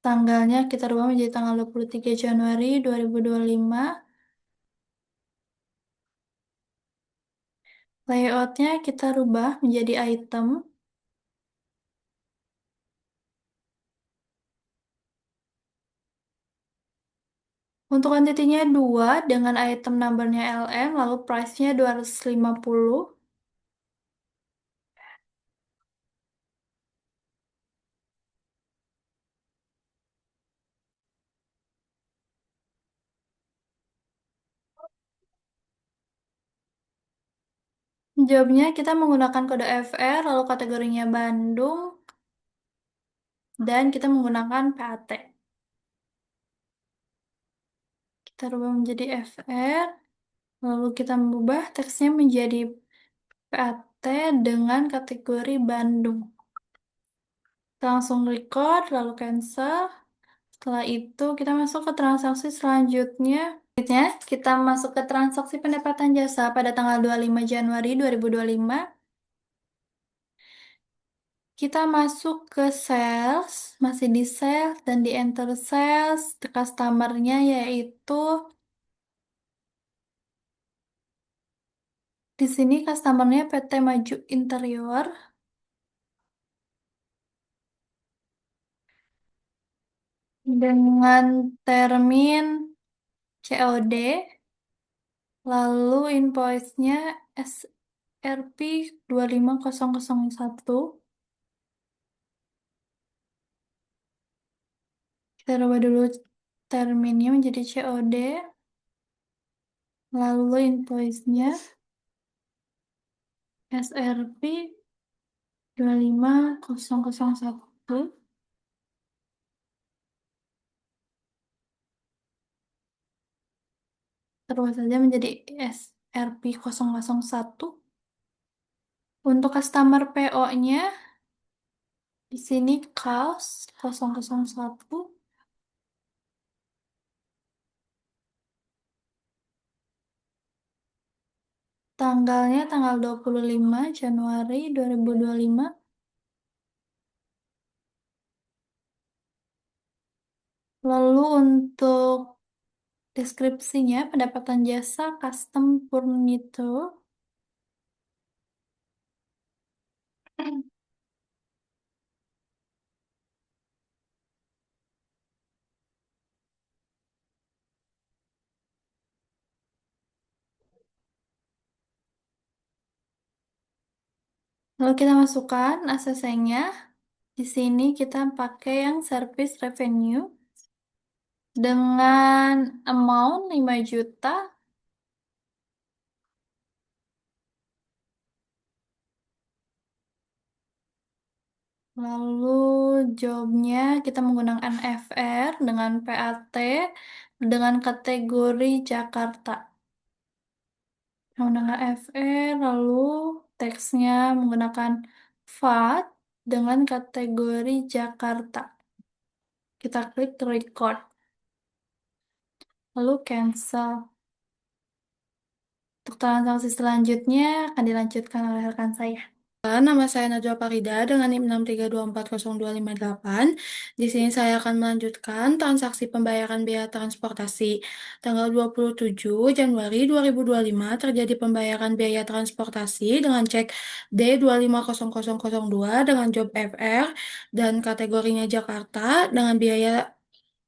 Tanggalnya kita rubah menjadi tanggal 23 Januari 2025. Layout-nya kita rubah menjadi item. Untuk quantity-nya 2 dengan item number-nya LM, lalu price-nya 250. Jobnya kita menggunakan kode FR, lalu kategorinya Bandung, dan kita menggunakan PAT. Kita rubah menjadi FR, lalu kita mengubah teksnya menjadi PAT dengan kategori Bandung. Kita langsung record, lalu cancel. Setelah itu kita masuk ke transaksi selanjutnya. Selanjutnya, kita masuk ke transaksi pendapatan jasa pada tanggal 25 Januari 2025. Kita masuk ke sales, masih di sales dan di enter sales, customer-nya yaitu di sini customer-nya PT Maju Interior. Dengan termin COD, lalu invoice-nya SRP 25001. Kita rubah dulu terminnya menjadi COD, lalu invoice-nya SRP 25001. Terus saja menjadi SRP 001. Untuk customer PO-nya di sini kaos 001. Tanggalnya tanggal 25 Januari 2025. Lalu untuk deskripsinya pendapatan jasa custom furniture. Lalu kita masukkan ACC-nya. Di sini kita pakai yang service revenue dengan amount 5 juta. Lalu jobnya kita menggunakan FR dengan PAT dengan kategori Jakarta. Menggunakan FR, lalu teksnya menggunakan FAT dengan kategori Jakarta. Kita klik record, lalu cancel. Untuk transaksi selanjutnya akan dilanjutkan oleh rekan saya. Nama saya Najwa Farida dengan NIM 6324028. Di sini saya akan melanjutkan transaksi pembayaran biaya transportasi. Tanggal 27 Januari 2025 terjadi pembayaran biaya transportasi dengan cek D250002 dengan job FR dan kategorinya Jakarta dengan biaya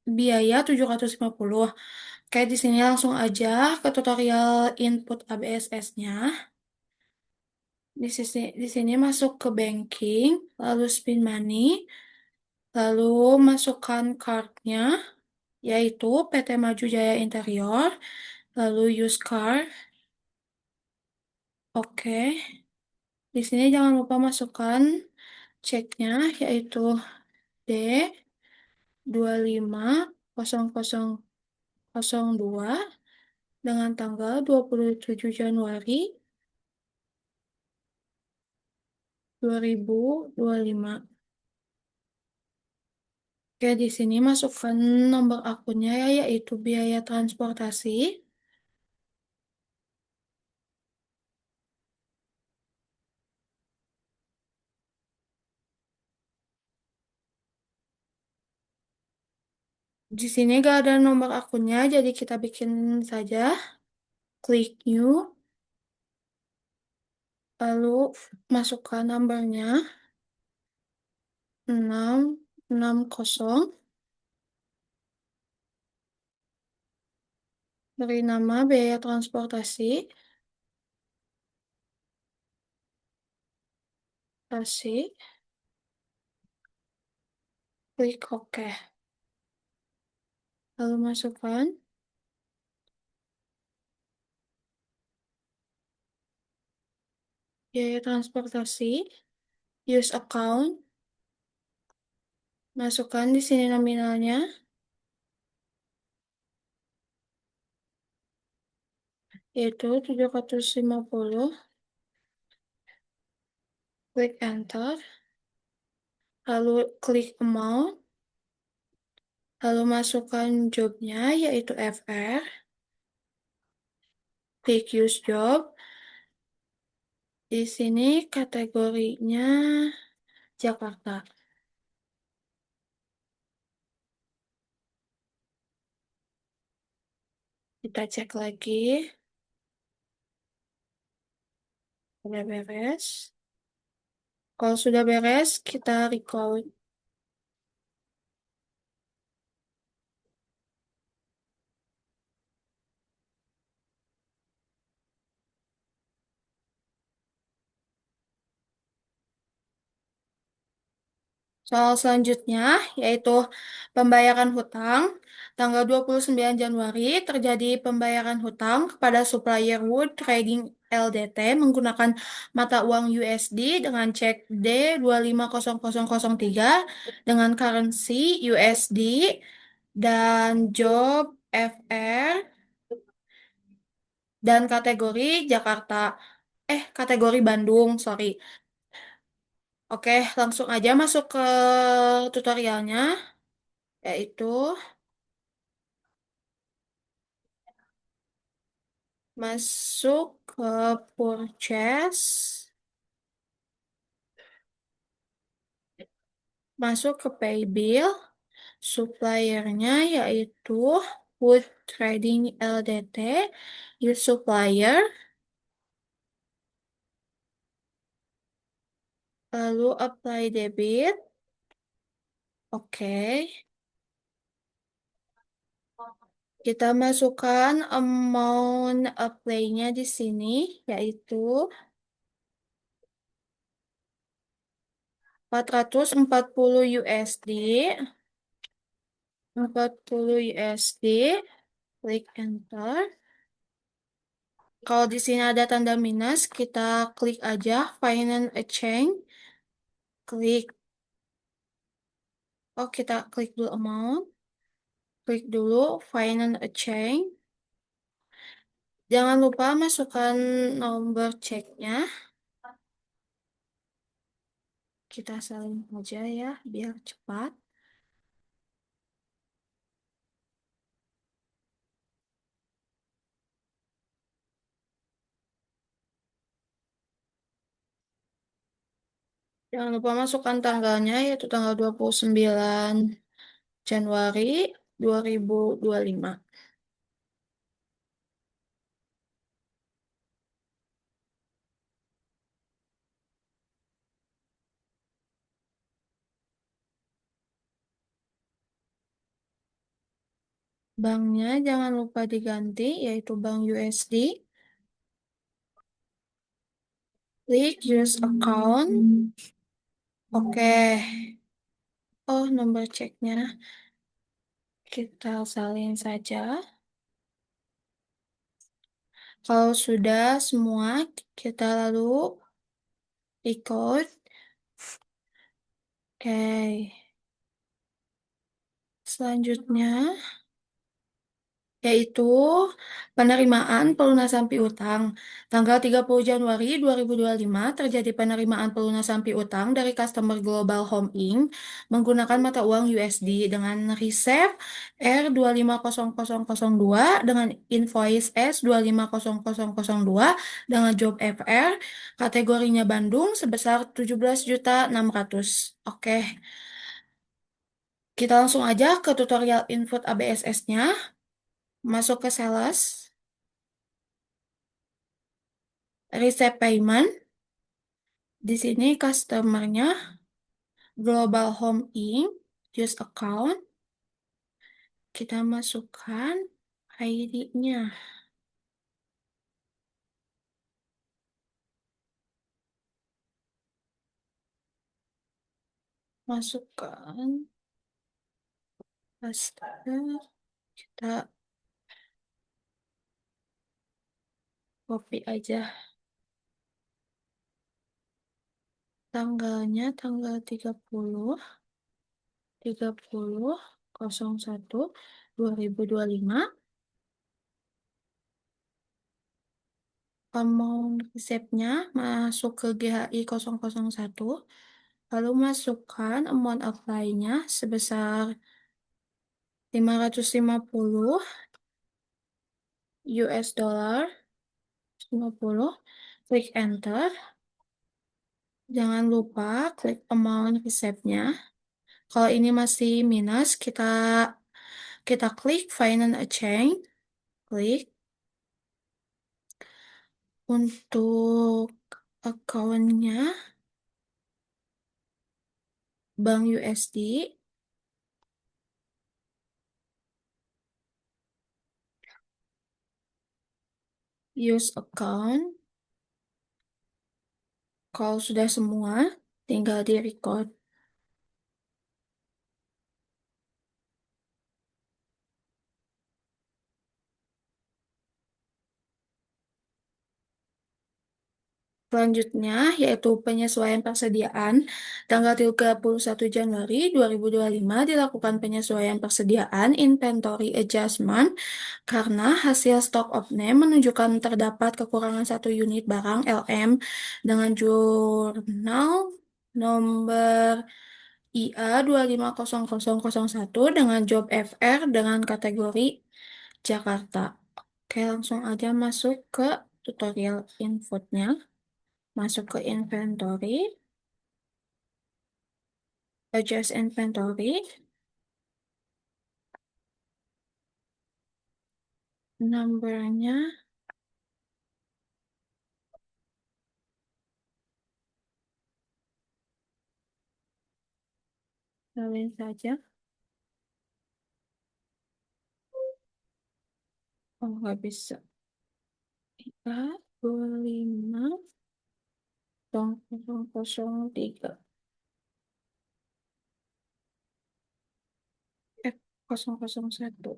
biaya 750. Oke, di sini langsung aja ke tutorial input ABSS-nya. Di sini masuk ke banking, lalu spin money, lalu masukkan card-nya, yaitu PT Maju Jaya Interior, lalu use card. Oke, di sini jangan lupa masukkan ceknya, yaitu D2500002 dengan tanggal 27 Januari 2025. Oke, di sini masukkan nomor akunnya ya, yaitu biaya transportasi. Di sini gak ada nomor akunnya, jadi kita bikin saja. Klik new, lalu masukkan nomornya 660, beri nama biaya transportasi, kasih, klik OK. Lalu masukkan biaya transportasi, use account, masukkan di sini nominalnya, yaitu 750, klik enter, lalu klik amount, lalu masukkan jobnya, yaitu FR, klik use job, di sini kategorinya Jakarta. Kita cek lagi, sudah beres. Kalau sudah beres, kita record. Soal selanjutnya, yaitu pembayaran hutang. Tanggal 29 Januari terjadi pembayaran hutang kepada supplier Wood Trading LDT menggunakan mata uang USD dengan cek D250003 dengan currency USD dan job FR dan kategori Jakarta. Kategori Bandung, sorry. Oke, langsung aja masuk ke tutorialnya, yaitu masuk ke purchase, masuk ke pay bill, suppliernya yaitu Wood Trading LDT, use supplier, lalu apply debit. Oke, kita masukkan amount apply-nya di sini, yaitu 440 USD. 40 USD, klik enter. Kalau di sini ada tanda minus, kita klik aja finance exchange, klik. Kita klik dulu amount, klik dulu finance exchange. Jangan lupa masukkan nomor ceknya. Kita salin aja ya, biar cepat. Jangan lupa masukkan tanggalnya, yaitu tanggal 29 Januari 2025. Banknya jangan lupa diganti, yaitu Bank USD. Klik use account. Oke. Oh, nomor ceknya kita salin saja. Kalau sudah semua, kita lalu record. Oke. Selanjutnya, yaitu penerimaan pelunasan piutang. Tanggal 30 Januari 2025 terjadi penerimaan pelunasan piutang dari customer Global Home Inc. menggunakan mata uang USD dengan receipt R250002 dengan invoice S250002 dengan job FR kategorinya Bandung sebesar 17.600.000. Oke, kita langsung aja ke tutorial input ABSS-nya. Masuk ke sales, receipt payment. Di sini customernya Global Home Inc. Use account. Kita masukkan ID-nya. Masukkan. Paste. Kita copy aja. Tanggalnya tanggal 30/01/2025. Amount resepnya masuk ke GHI 001. Lalu masukkan amount apply-nya sebesar 550 US dollar 50. Klik enter. Jangan lupa klik amount resepnya. Kalau ini masih minus, kita klik finance exchange. Klik untuk akunnya Bank USD. Use account. Kalau sudah semua, tinggal di record. Selanjutnya, yaitu penyesuaian persediaan. Tanggal 31 Januari 2025 dilakukan penyesuaian persediaan inventory adjustment karena hasil stock of name menunjukkan terdapat kekurangan satu unit barang LM dengan jurnal nomor IA 250001 dengan job FR dengan kategori Jakarta. Oke, langsung aja masuk ke tutorial inputnya. Masuk ke inventory, adjust inventory, numbernya salin saja. Oh, nggak bisa. 325.003 F001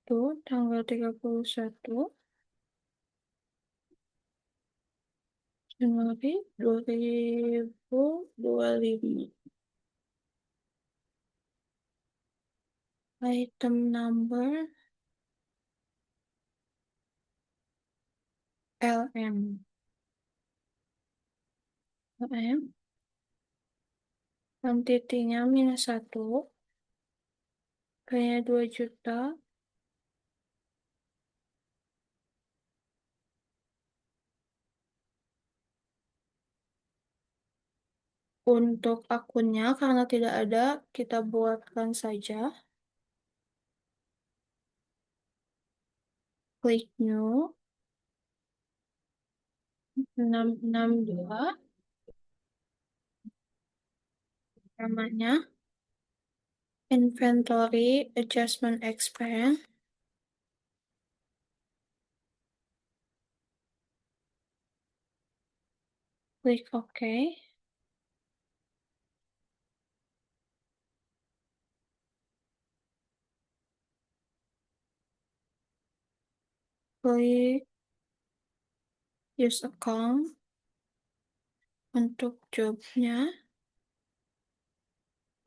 itu tanggal 31 Januari 2025. Item number LM. LM. Kuantitinya -1. Kayaknya 2 juta. Untuk akunnya, karena tidak ada, kita buatkan saja. Klik new, 662, namanya Inventory Adjustment Expense. Klik OK. Klik Use Account. Untuk jobnya,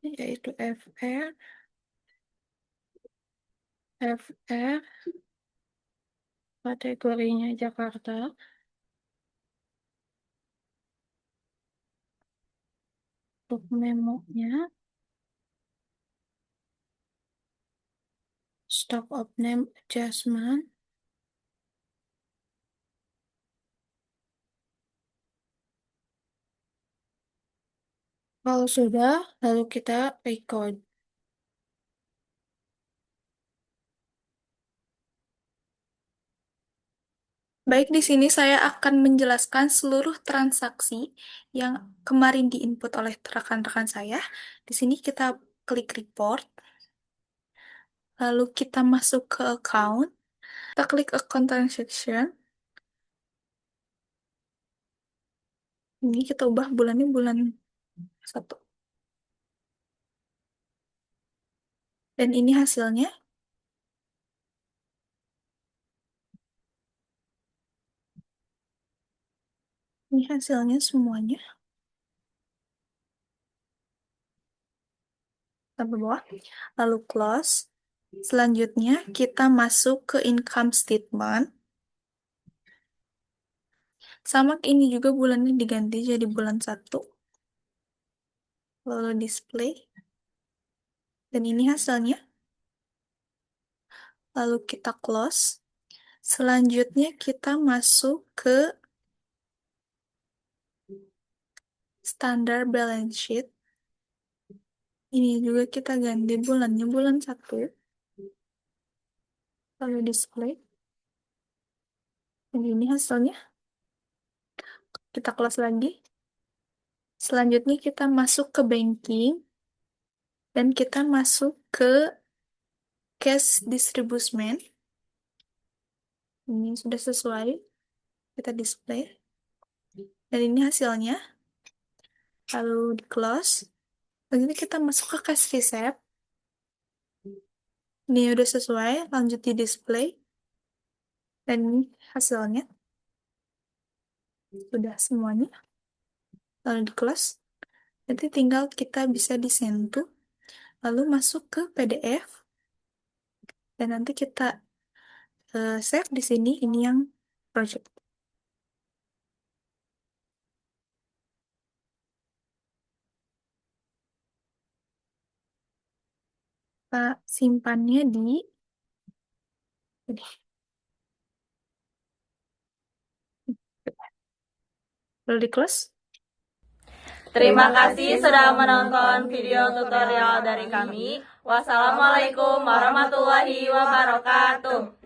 yaitu FR, kategorinya Jakarta. Untuk memonya, Stock of Name Adjustment. Kalau sudah, lalu kita record. Baik, di sini saya akan menjelaskan seluruh transaksi yang kemarin diinput oleh rekan-rekan saya. Di sini kita klik report, lalu kita masuk ke account, kita klik account transaction. Ini kita ubah bulannya bulan 1. Dan ini hasilnya. Ini hasilnya semuanya. Sampai bawah. Lalu close. Selanjutnya kita masuk ke income statement. Sama ini juga bulannya diganti jadi bulan 1. Lalu display. Dan ini hasilnya. Lalu kita close. Selanjutnya kita masuk ke standar balance sheet. Ini juga kita ganti bulannya bulan 1. Lalu display. Dan ini hasilnya. Kita close lagi. Selanjutnya kita masuk ke banking. Dan kita masuk ke cash disbursement. Ini sudah sesuai. Kita display. Dan ini hasilnya. Lalu di close. Lalu kita masuk ke cash receipt. Ini udah sesuai. Lanjut di display. Dan ini hasilnya. Sudah semuanya. Lalu di close. Nanti tinggal kita bisa disentuh. Lalu masuk ke PDF. Dan nanti kita save di sini. Ini yang project. Kita simpannya di lalu di close. Terima kasih sudah menonton video tutorial dari kami. Wassalamualaikum warahmatullahi wabarakatuh.